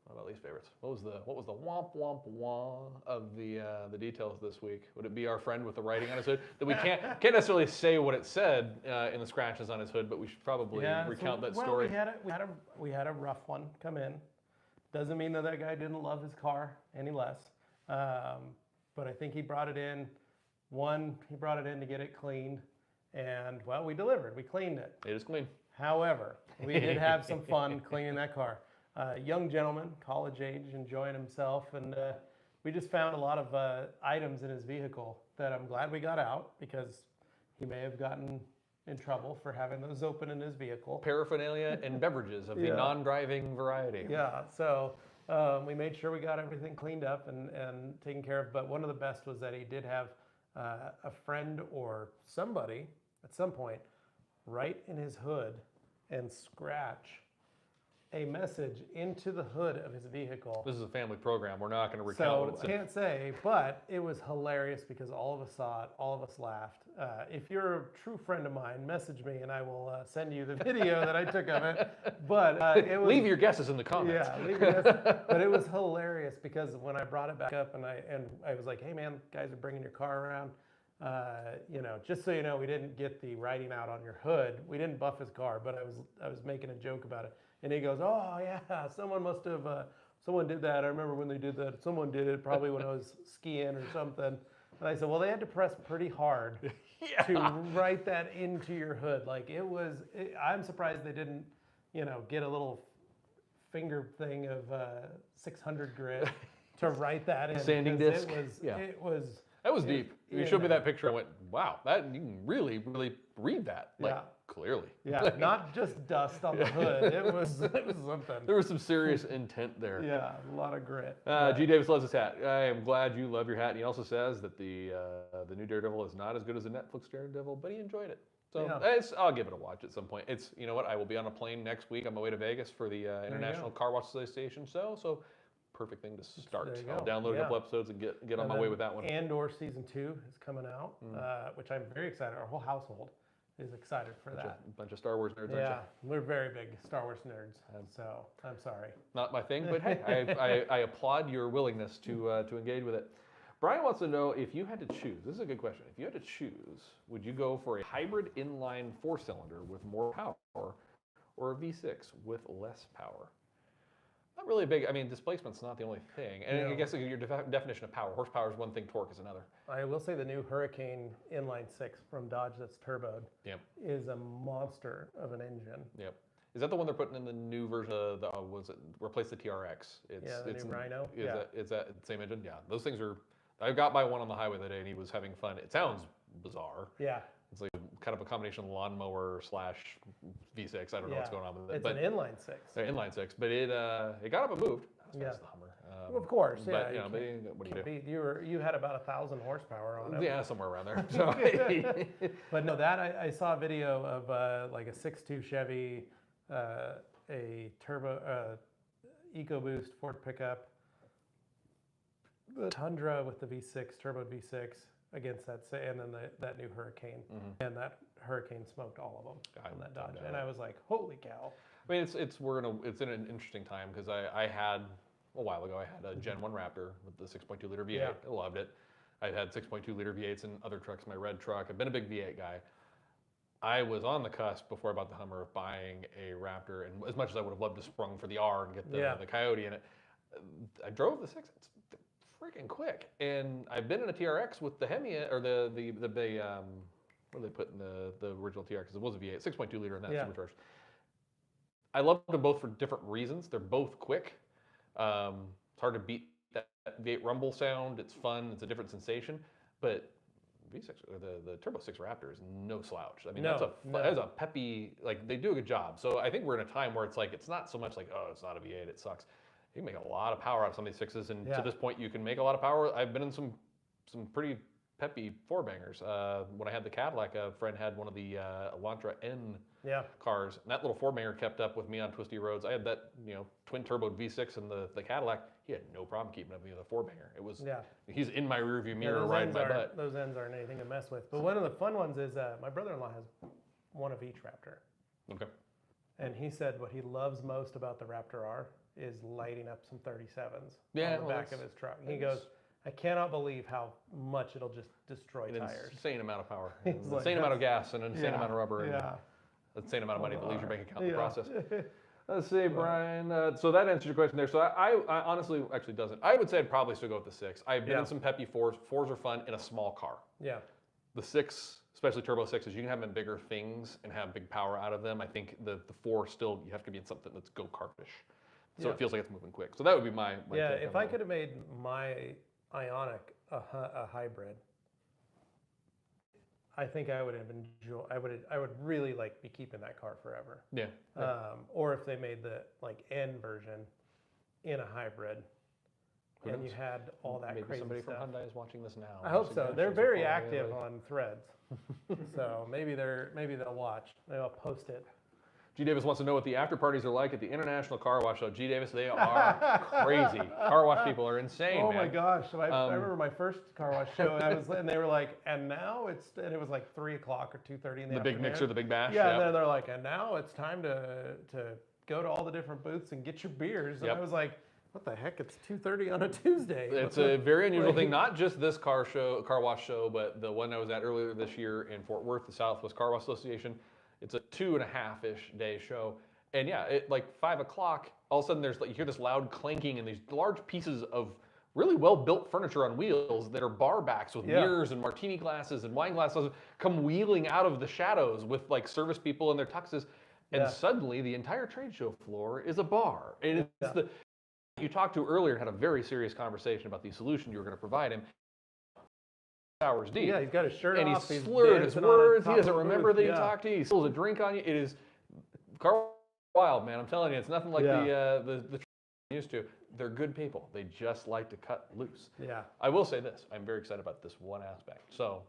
What about least favorites? What was the womp womp womp of the details this week? Would it be our friend with the writing on his hood that we can't necessarily say what it said in the scratches on his hood, but we should probably recount that story. We had a rough one come in. Doesn't mean that guy didn't love his car any less. But I think he brought it in. He brought it in to get it cleaned, and well, we delivered. We cleaned it. It is clean. However, we did have some fun cleaning that car. Young gentleman, college age, enjoying himself, and we just found a lot of items in his vehicle that I'm glad we got out because he may have gotten in trouble for having those open in his vehicle. Paraphernalia and beverages of the non-driving variety. Yeah, so we made sure we got everything cleaned up and taken care of. But one of the best was that he did have a friend or somebody at some point write in his hood and scratch a message into the hood of his vehicle. This is a family program. We're not going to recount what it said. I can't say, but it was hilarious because all of us saw it, all of us laughed. If you're a true friend of mine, message me and I will send you the video that I took of it. But it was, leave your guesses in the comments. Yeah, leave your guesses. But it was hilarious because when I brought it back up and I was like, hey man, guys are bringing your car around. Just so you know, we didn't get the writing out on your hood. We didn't buff his car, but I was making a joke about it. And he goes, oh yeah, someone must have, someone did that. I remember when they did that. Someone did it probably when I was skiing or something. And I said, well, they had to press pretty hard to write that into your hood. Like I'm surprised they didn't, get a little finger thing of 600 grit to write that in. Sanding disc. It was. That was deep. You showed me that picture. I went, wow, you can really, really read that. Clearly. Yeah, not just dust on the hood. It was something. There was some serious intent there. Yeah, a lot of grit. G. Davis loves his hat. I am glad you love your hat. And he also says that the new Daredevil is not as good as the Netflix Daredevil, but he enjoyed it. So I'll give it a watch at some point. It's, you know what, I will be on a plane next week on my way to Vegas for the International Car Wash Association show. So perfect thing to start. I'll download a couple episodes and get on my way with that one. And/or season 2 is coming out, which I'm very excited. Our whole household is excited for that. Bunch of Star Wars nerds, aren't Yeah, you? we're very big Star Wars nerds, so I'm sorry. Not my thing, but hey, I applaud your willingness to engage with it. Brian wants to know if you had to choose. This is a good question. If you had to choose, would you go for a hybrid inline 4-cylinder with more power, or a V6 with less power? Not really a big. I mean, displacement's not the only thing, and I guess your definition of power. Horsepower is one thing. Torque is another. I will say the new Hurricane inline 6 from Dodge that's turboed is a monster of an engine. Yep. Is that the one they're putting in the new version of the, was it, replace the TRX? It's new Rhino. Is that the same engine? Yeah. Those things are, I got by one on the highway the other day and he was having fun. It sounds bizarre. Yeah. It's like kind of a combination of lawnmower / V6. I don't know what's going on with it. It's an inline 6. Inline 6, but it got up and moved. That's the Hummer. Well, of course, but, what do you do? You had about 1,000 horsepower on it. Yeah, somewhere around there. So. But no, that I saw a video of like a 6.2 Chevy, a turbo EcoBoost Ford pickup, the Tundra with the V6 turbo V6 against that, and then that new Hurricane, and that Hurricane smoked all of them on that Dodge, and I was like, holy cow! I mean, it's in an interesting time because I had a while ago I had a Gen 1 Raptor with the 6.2 liter V8. I loved it. I've had 6.2 liter V8s in other trucks, my red truck. I've been a big V8 guy. I was on the cusp before I bought the Hummer of buying a Raptor, and as much as I would have loved to sprung for the R and get the Coyote in it, I drove the 6. It's freaking quick, and I've been in a TRX with the Hemi or the what do they put in the original TRX? It was a V8, 6.2 liter, and that's supercharged. I love them both for different reasons. They're both quick. It's hard to beat that V8 rumble sound. It's fun. It's a different sensation, but V6 or the Turbo 6 Raptor is no slouch. I mean, that's a peppy, like they do a good job. So I think we're in a time where it's like it's not so much like, oh, it's not a V8, it sucks. You can make a lot of power out of some of these 6s, and to this point, you can make a lot of power. I've been in some pretty peppy 4-bangers. When I had the Cadillac, a friend had one of the Elantra N cars, and that little 4-banger kept up with me on twisty roads. I had that twin turbo V6 in the Cadillac. He had no problem keeping up with me with a 4-banger. It was he's in my rearview mirror riding my butt. Those ends aren't anything to mess with. But one of the fun ones is my brother-in-law has one of each Raptor. Okay. And he said what he loves most about the Raptor R is lighting up some 37s on the back of his truck. He goes, I cannot believe how much it'll just destroy tires. Insane amount of power, insane amount of gas, and an insane amount of rubber, and an insane amount of money that leaves your bank account in the process. Let's see, Brian. So that answers your question there. So I honestly actually doesn't. I would say I'd probably still go with the 6. I've been in some peppy 4s. 4s are fun in a small car. Yeah. The 6, especially turbo 6s, you can have them in bigger things and have big power out of them. I think the 4 still, you have to be in something that's go-kartish. So it feels like it's moving quick. So that would be my take if I could have made my Ioniq a hybrid, I think I would have enjoyed. I would really be keeping that car forever. Yeah. Or if they made the N version in a hybrid, and you had all that crazy somebody stuff. from Hyundai is watching this now. I hope so. They're very active on Threads, so maybe they'll watch. Maybe I'll post it. G. Davis wants to know what the after parties are like at the International Car Wash Show. G. Davis, they are crazy. Car wash people are insane, man. My gosh. I remember my first car wash show, and they were like, and now and it was like 3 o'clock or 2:30 in the afternoon. The big mixer, the big bash. Yeah, and then they're like, and now it's time to go to all the different booths and get your beers. And I was like, what the heck? It's 2:30 on a Tuesday. It's a very unusual thing. Not just this car wash show, but the one I was at earlier this year in Fort Worth, the Southwest Car Wash Association. It's a 2.5-ish day show, and like 5 o'clock, all of a sudden you hear this loud clanking and these large pieces of really well-built furniture on wheels that are bar backs with mirrors and martini glasses and wine glasses come wheeling out of the shadows with service people in their tuxes, and suddenly the entire trade show floor is a bar. And it's you talked to earlier had a very serious conversation about the solution you were going to provide him. Hours deep. Yeah, he's got his shirt off. And he's slurred his words. He doesn't remember that you talked to you. He spills a drink on you. It is car wild, man. I'm telling you, it's nothing like the used to. They're good people. They just like to cut loose. Yeah. I will say this. I'm very excited about this one aspect. So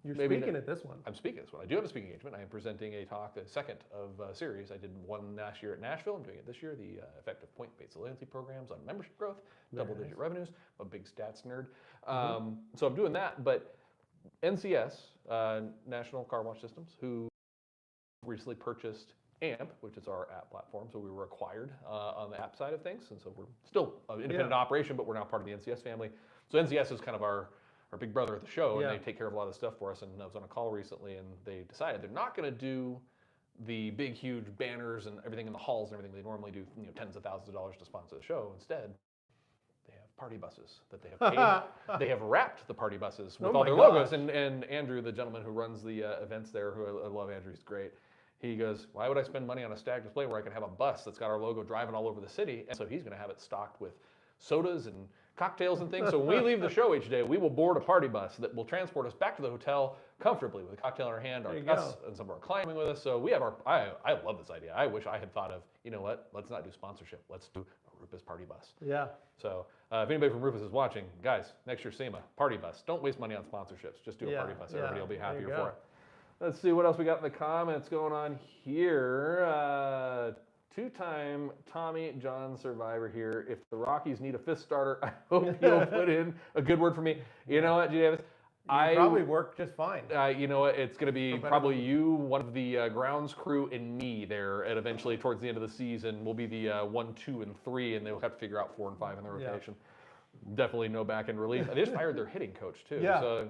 you're speaking at this one. I'm speaking at this one. I do have a speaking engagement. I am presenting a talk, a second of a series. I did one last year at Nashville. I'm doing it this year. The effective point-based loyalty programs on membership growth, double-digit revenues. I'm a big stats nerd. So I'm doing that. But NCS, National Car Wash Systems, who recently purchased AMP, which is our app platform. So we were acquired on the app side of things. And so we're still an independent operation, but we're now part of the NCS family. So NCS is kind of our big brother at the show, and they take care of a lot of the stuff for us. And I was on a call recently, and they decided they're not going to do the big, huge banners and everything in the halls and everything they normally do, tens of thousands of dollars to sponsor the show. Instead, they have party buses that they have paid. They have wrapped the party buses with all their logos. And Andrew, the gentleman who runs the events there, who I love Andrew, he's great. He goes, why would I spend money on a stag display where I can have a bus that's got our logo driving all over the city? And so he's going to have it stocked with sodas and cocktails and things. So when we leave the show each day, we will board a party bus that will transport us back to the hotel comfortably with a cocktail in our hand, us and some of our climbing with us. So we have I love this idea. I wish I had thought of, you know what, let's not do sponsorship. Let's do a Rufus party bus. Yeah. So if anybody from Rufus is watching, guys, next year SEMA, party bus. Don't waste money on sponsorships. Just do a party bus. Everybody will be happier for it. Let's see what else we got in the comments going on here. Two-time Tommy John survivor here. If the Rockies need a fifth starter, I hope you'll put in a good word for me. You know what, G. Davis? I probably work just fine. You know what? It's going to be probably you, one of the grounds crew, and me there. And eventually, towards the end of the season, we'll be the 1, 2, and 3, and they'll have to figure out 4 and 5 in the rotation. Definitely no back-end relief. They just fired their hitting coach too. So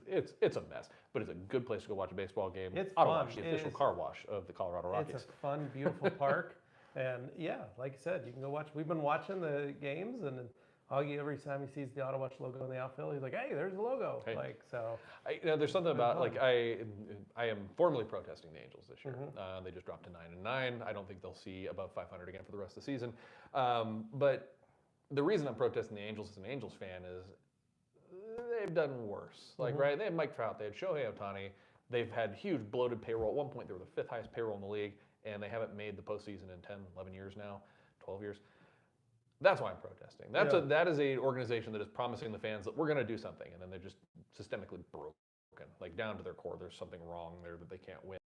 it's a mess, but it's a good place to go watch a baseball game. It's Autowash, the official car wash of the Colorado Rockies. It's a fun, beautiful park, and like I said, you can go watch. We've been watching the games, and Augie, every time he sees the Autowash logo in the outfield, he's like, "Hey, there's a logo." Hey. There's something about I am formally protesting the Angels this year. They just dropped to 9-9. I don't think they'll see above 500 again for the rest of the season. But the reason I'm protesting the Angels as an Angels fan is they've done worse. Right? They had Mike Trout, they had Shohei Ohtani, they've had huge bloated payroll. At one point, they were the 5th highest payroll in the league, and they haven't made the postseason in 10, 11 years now, 12 years. That's why I'm protesting. That is an organization that is promising the fans that we're going to do something, and then they're just systemically broken, like down to their core. There's something wrong there that they can't win.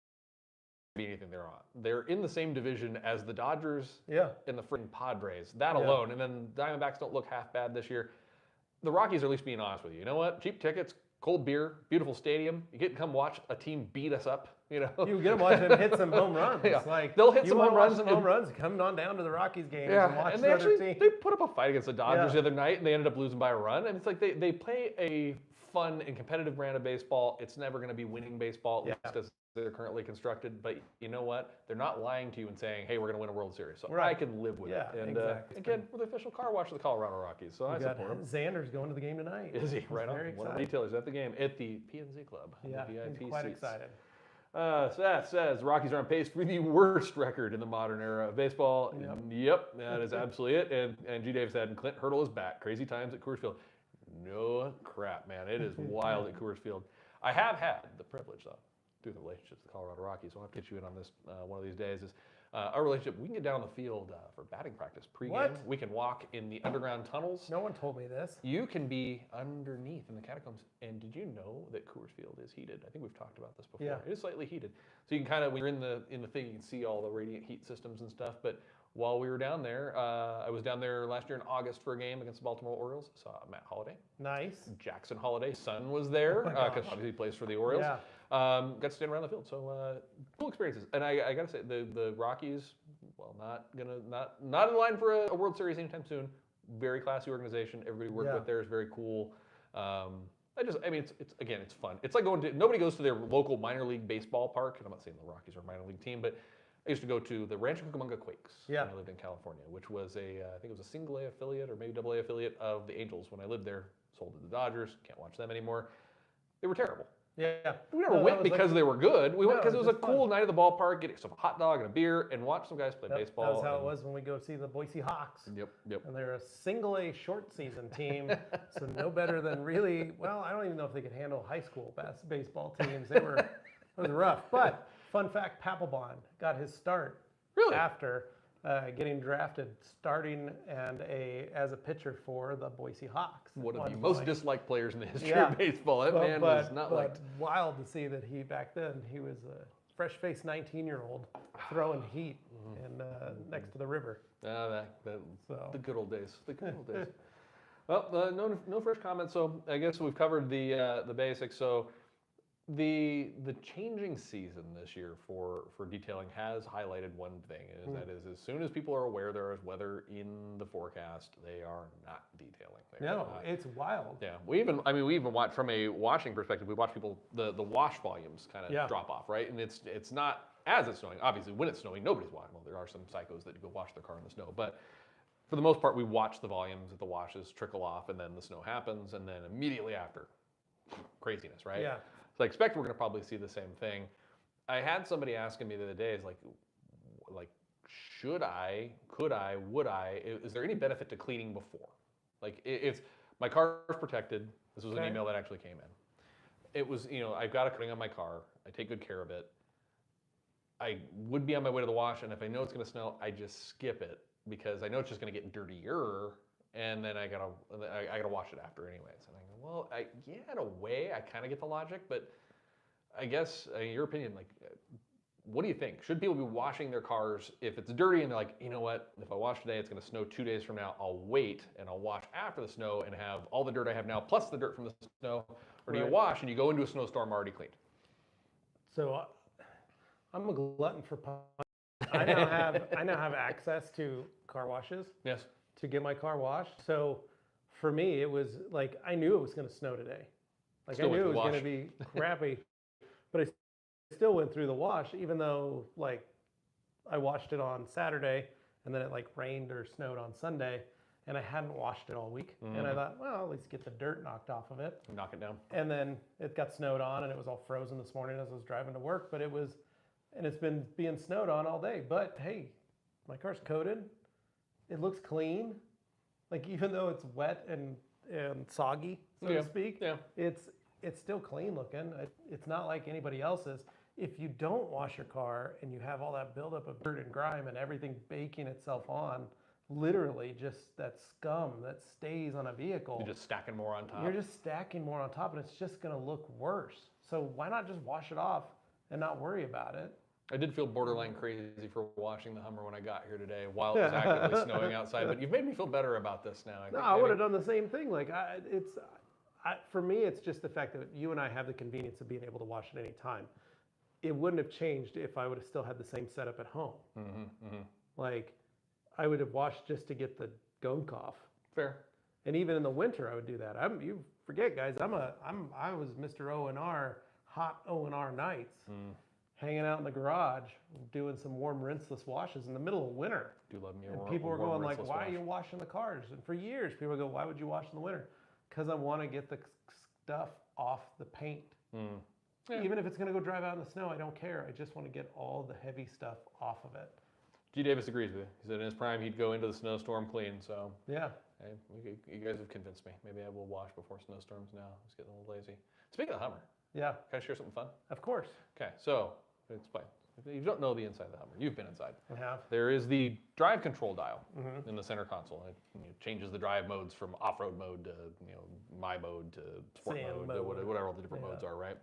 Anything they're on. They're in the same division as the Dodgers and the freaking Padres. That alone, and then Diamondbacks don't look half bad this year. The Rockies are at least being honest with you. You know what? Cheap tickets, cold beer, beautiful stadium. You get to come watch a team beat us up. You get to watch them hit some home runs. Like they'll hit some home runs. Come on down to the Rockies games and watch and the other team. They put up a fight against the Dodgers the other night, and they ended up losing by a run. And it's like they play a fun and competitive brand of baseball. It's never going to be winning baseball, at least as they're currently constructed. But you know what? They're not lying to you and saying, hey, we're going to win a World Series. So I can live with it. And again, we're the official car wash of the Colorado Rockies. So I support him. Xander's going to the game tonight. Is he? Right on. One of the retailers at the game at the PNC Club. Yeah, the VIP he's quite seats. excited. Seth says Rockies are on pace for the worst record in the modern era of baseball. Yep, that is absolutely it. And G. Dave said, and Clint Hurdle is back. Crazy times at Coors Field. No crap, man. It is wild at Coors Field. I have had the privilege, though, through the relationships with the Colorado Rockies. So I'll have to get you in on this one of these days. Is our relationship? We can get down on the field for batting practice pregame. What? We can walk in the underground tunnels. No one told me this. You can be underneath in the catacombs. And did you know that Coors Field is heated? I think we've talked about this before. Yeah. It is slightly heated, so you can kind of, when you're in the thing, you can see all the radiant heat systems and stuff. But while we were down there, I was down there last year in August for a game against the Baltimore Orioles. Saw Matt Holliday. Nice. Jackson Holliday's son was there because obviously he plays for the Orioles. Yeah. Got to stand around the field, so cool experiences. And I got to say, the Rockies, well, not in line for a World Series anytime soon. Very classy organization. Everybody we work with there is very cool. It's fun. It's like nobody goes to their local minor league baseball park, and I'm not saying the Rockies are a minor league team, but I used to go to the Rancho Cucamonga Quakes when I lived in California, which was I think it was a single A affiliate or maybe double A affiliate of the Angels when I lived there. Sold to the Dodgers. Can't watch them anymore. They were terrible. Yeah. We never went because they were good. We went because it was a cool night at the ballpark, get some hot dog and a beer, and watch some guys play baseball. That was how it was when we go see the Boise Hawks. Yep. And they're a single A short season team, so no better than really, well, I don't even know if they could handle high school baseball teams. It was rough. But fun fact, Papelbon got his start after getting drafted, starting as a pitcher for the Boise Hawks. One of the most disliked players in the history of baseball. That man was not liked. Wild to see that back then, he was a fresh-faced 19-year-old throwing heat next to the river. The good old days. The good old days. Well, no fresh comments. So I guess we've covered the basics. So the changing season this year for detailing has highlighted one thing, is that is as soon as people are aware there is weather in the forecast, they are not detailing. No, it's wild. Yeah, we even watch from a washing perspective. We watch people the wash volumes kind of drop off, right? And it's not as it's snowing. Obviously, when it's snowing, nobody's washing. Well, there are some psychos that go wash their car in the snow, but for the most part, we watch the volumes at the washes trickle off, and then the snow happens, and then immediately after, craziness, right? Yeah. So I expect we're going to probably see the same thing. I had somebody asking me the other day, is like, should I, could I, would I? Is there any benefit to cleaning before? Like, if my car is protected, this was an email that actually came in. It was, I've got a coating on my car. I take good care of it. I would be on my way to the wash, and if I know it's going to snow, I just skip it because I know it's just going to get dirtier, and then I gotta wash it after anyways. And I go, well, in a way, I kind of get the logic, but I guess your opinion, like, what do you think? Should people be washing their cars if it's dirty and they're like, you know what? If I wash today, it's going to snow 2 days from now. I'll wait and I'll wash after the snow and have all the dirt I have now plus the dirt from the snow. Or do you wash and you go into a snowstorm already cleaned? So I'm a glutton for punishment. I now have access to car washes. Yes. To get my car washed. So for me, it was like I knew it was going to snow today. Like I knew it was going to be crappy, but I still went through the wash, even though like I washed it on Saturday and then it like rained or snowed on Sunday, and I hadn't washed it all week. And I thought, well, at least get the dirt knocked off of it. Knock it down. And then it got snowed on, and it was all frozen this morning as I was driving to work. But it's been being snowed on all day. But hey, my car's coated. It looks clean. Like even though it's wet and soggy, so to speak, it's still clean looking. It's not like anybody else's. If you don't wash your car and you have all that buildup of dirt and grime and everything baking itself on, literally just that scum that stays on a vehicle. You're just stacking more on top. You're just stacking more on top, and it's just going to look worse. So why not just wash it off and not worry about it? I did feel borderline crazy for washing the Hummer when I got here today while it was actively snowing outside, but you've made me feel better about this now. I would have done the same thing. Like for me, it's just the fact that you and I have the convenience of being able to wash at any time. It wouldn't have changed if I would have still had the same setup at home. Like I would have washed just to get the gunk off. Fair. And even in the winter, I would do that. You forget, guys. I was Mr. O&R, hot O&R nights. Hanging out in the garage, doing some warm rinseless washes in the middle of winter. Do love me a and people were going like, "Why wash. are you washing the cars?" And for years, people would go, "Why would you wash in the winter?" Because I want to get the stuff off the paint. Even if it's going to go drive out in the snow, I don't care. I just want to get all the heavy stuff off of it. G. Davis agrees with you. He said in his prime he'd go into the snowstorm clean. So yeah, hey, you guys have convinced me. Maybe I will wash before snowstorms now. I'm just getting a little lazy. Speaking of the Hummer, yeah, can I share something fun? Of course. Okay, so explain. If you don't know the inside of the Hummer, you've been inside. I have. There is the drive control dial in the center console. It changes the drive modes from off-road mode to my mode to sport mode to whatever all the different modes are, right?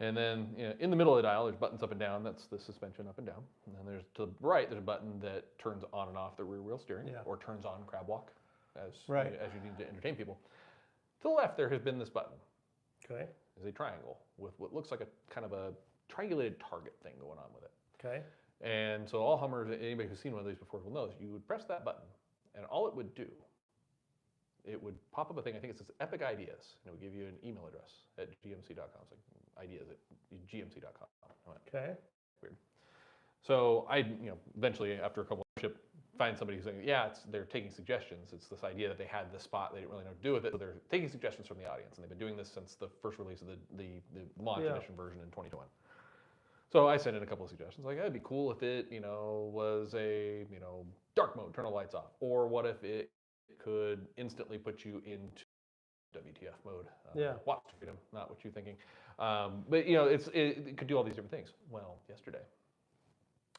And then in the middle of the dial, there's buttons up and down. That's the suspension up and down. And then there's to the right, there's a button that turns on and off the rear wheel steering, or turns on crab walk as you need to entertain people. To the left, there has been this button. Okay. Is a triangle with what looks like a kind of a triangulated target thing going on with it. Okay. And so all Hummers, anybody who's seen one of these before will know this, you would press that button, and all it would do, it would pop up a thing, I think it says Epic Ideas, and it would give you an email address at gmc.com. It's like ideas at gmc.com. Okay. Weird. So I, eventually after a couple of ship, find somebody who's saying, they're taking suggestions. It's this idea that they had this spot, they didn't really know what to do with it, so they're taking suggestions from the audience, and they've been doing this since the first release of the launch edition version in 2021. So I sent in a couple of suggestions, like, it'd be cool if it, was a, dark mode, turn the lights off, or what if it could instantly put you into WTF mode? Watch freedom, not what you're thinking. But it could do all these different things. Well, yesterday,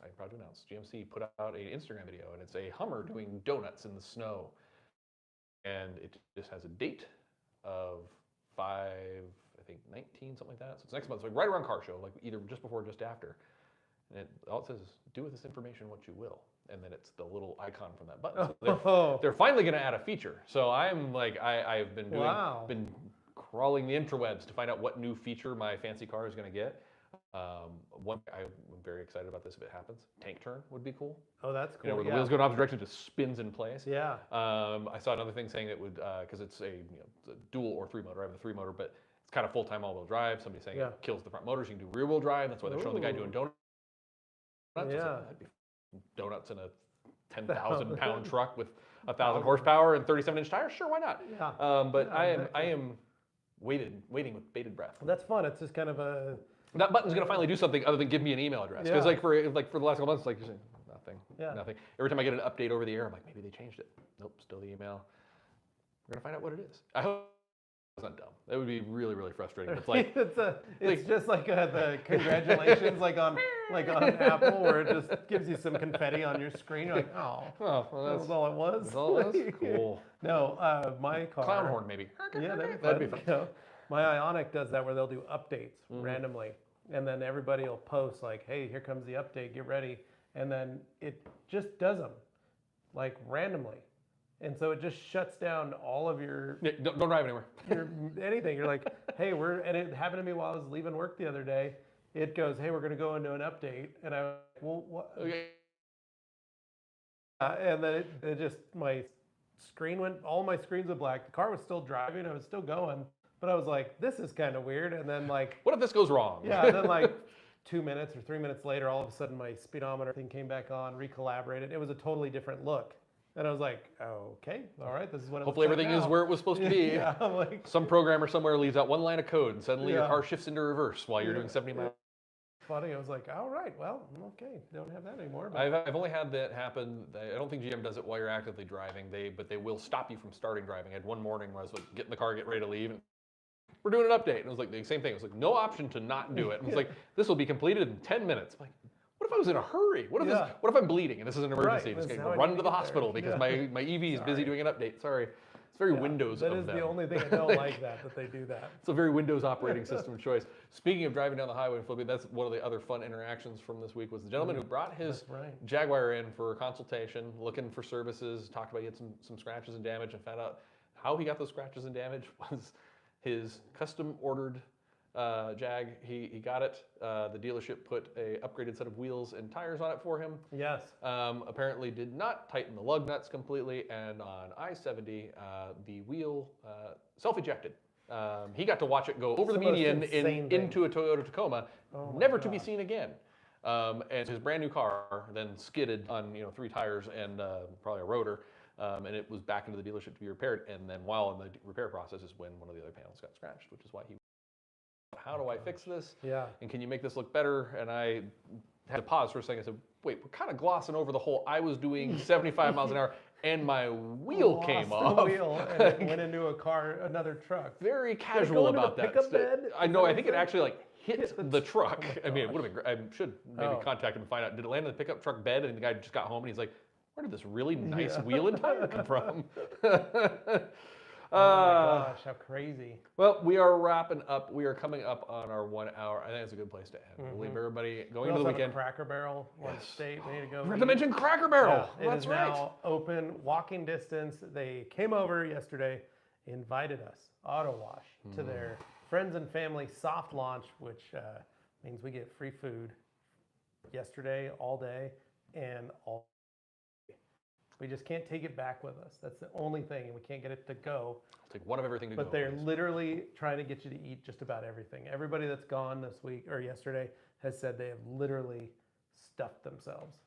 I'm proud to announce, GMC put out an Instagram video, and it's a Hummer doing donuts in the snow. And it just has a date of 5/19, something like that. So it's next month, so right around car show, like either just before or just after. And all it says is, do with this information what you will. and then it's the little icon from that button. So they're finally going to add a feature. So I'm like, I've been been crawling the interwebs to find out what new feature my fancy car is going to get. I'm very excited about this if it happens. Tank turn would be cool. Oh, that's cool. You know, where the wheels go in opposite direction, just spins in place. Yeah. I saw another thing saying it would, because it's a dual or 3-motor. I have a 3-motor, but it's kind of full-time all-wheel drive. Somebody's saying it kills the front motors. You can do rear-wheel drive. That's why they're showing the guy doing donuts. Yeah. That'd be donuts in a 10,000-pound truck with 1,000 horsepower and 37-inch tires. Sure, why not? Yeah. But I am waiting with bated breath. That's fun. It's just kind of a. That button's going to finally do something other than give me an email address. Because like for the last couple months, like you're saying, nothing. Every time I get an update over the air, I'm like, maybe they changed it. Nope, still the email. We're going to find out what it is. I hope it's not dumb. That would be really, really frustrating. It's like it's just like the congratulations, like on Apple, where it just gives you some confetti on your screen. You're like, well, that's all it was. That's all it was? Cool. No, my car. Clown horn, maybe. Yeah, that'd be fun. You know, my Ioniq does that where they'll do updates randomly. And then everybody will post like, hey, here comes the update, get ready. And then it just does them, like randomly. And so it just shuts down all of your... Yeah, don't drive anywhere. Anything. You're like, hey, and it happened to me while I was leaving work the other day. It goes, hey, we're going to go into an update. And I was like, well, what? Okay. And then it just, my screen went, all my screens were black. The car was still driving. I was still going. But I was like, this is kind of weird. And then like... What if this goes wrong? Yeah, and then like 2 minutes or 3 minutes later, all of a sudden my speedometer thing came back on, recollaborated. It was a totally different look. And I was like, oh, okay, all right, this is what it Hopefully everything is where it was supposed to be. Yeah, I'm like, some programmer somewhere leaves out one line of code and suddenly your car shifts into reverse while you're doing 70 miles. Funny, I was like, all right, well, okay, don't have that anymore. But I've only had that happen. I don't think GM does it while you're actively driving. But they will stop you from starting driving. I had one morning where I was like, get in the car, get ready to leave. And we're doing an update. And it was like the same thing. It was like, no option to not do it. And it was like, this will be completed in 10 minutes. I'm like, what if I was in a hurry? What if I'm bleeding and this is an emergency? Just going to run to the hospital because my EV is busy doing an update. Sorry. It's very Windows of them. That is the only thing I don't like that they do that. It's a very Windows operating system choice. Speaking of driving down the highway and flipping, that's one of the other fun interactions from this week was the gentleman who brought his Jaguar in for a consultation, looking for services, talked about he had some scratches and damage, and found out how he got those scratches and damage was his custom ordered Jag. He got it. The dealership put a upgraded set of wheels and tires on it for him. Yes. Apparently did not tighten the lug nuts completely, and on I-70, the wheel self-ejected. He got to watch it go over the median into a Toyota Tacoma, never to be seen again. And his brand new car then skidded on 3 tires and probably a rotor. And it was back into the dealership to be repaired. And then while in the repair process is when one of the other panels got scratched, which is why he, how do I fix this? Yeah. And can you make this look better? And I had to pause for a second. I said, wait, we're kind of glossing over the whole, I was doing 75 miles an hour and my wheel came off. The wheel and it went into another truck. Very casual about that. Pickup bed? I know, I think it actually like hit the truck. I mean, it would have been great. I should maybe contact him and find out, did it land in the pickup truck bed? And the guy just got home and he's like, where did this really nice wheel and tire come from? Oh my gosh, how crazy. Well, we are wrapping up. We are coming up on our 1 hour. I think it's a good place to end. We'll leave everybody going into the weekend. Cracker Barrel, one state. We need to go. We have to mention Cracker Barrel. Yeah, That's right. It is now open, walking distance. They came over yesterday, invited us, Autowash, to their friends and family soft launch, which means we get free food yesterday, all day, and all. We just can't take it back with us. That's the only thing, and we can't get it to go. I'll take one of everything to go. But they're literally trying to get you to eat just about everything. Everybody that's gone this week or yesterday has said they have literally stuffed themselves.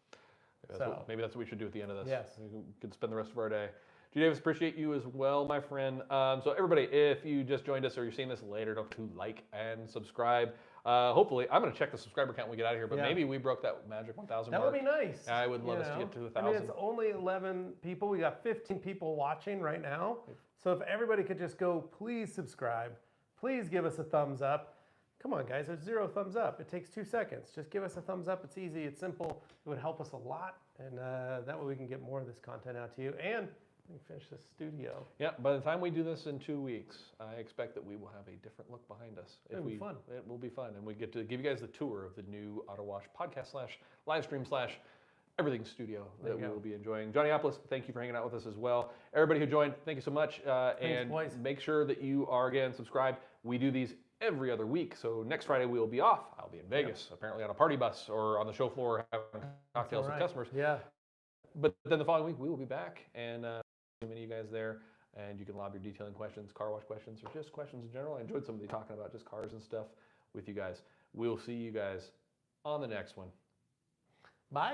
Maybe that's what we should do at the end of this. Yes. We could spend the rest of our day. G. Davis, appreciate you as well, my friend. So everybody, if you just joined us or you're seeing this later, don't forget to like and subscribe. Hopefully, I'm going to check the subscriber count when we get out of here, but maybe we broke that magic 1,000 mark. That would be nice. I would love us to get to 1,000. I mean, it's only 11 people. We got 15 people watching right now. So if everybody could just go, please subscribe. Please give us a thumbs up. Come on, guys. There's 0 thumbs up. It takes 2 seconds. Just give us a thumbs up. It's easy. It's simple. It would help us a lot. And that way we can get more of this content out to you. And we can finish this studio. Yeah, by the time we do this in 2 weeks, I expect that we will have a different look behind us. It'll be fun. It will be fun. And we get to give you guys the tour of the new Autowash podcast / live stream / everything studio that we go. will be enjoying. Johnny-opolis, thank you for hanging out with us as well. Everybody who joined, thank you so much. And boys. make sure that you are, again, subscribed. We do these every other week. So next Friday we will be off. I'll be in Vegas, apparently on a party bus or on the show floor having cocktails with customers. Yeah. But then the following week we will be back, and many of you guys there, and you can lob your detailing questions, car wash questions, or just questions in general. I enjoyed somebody talking about just cars and stuff with you guys. We'll see you guys on the next one. Bye.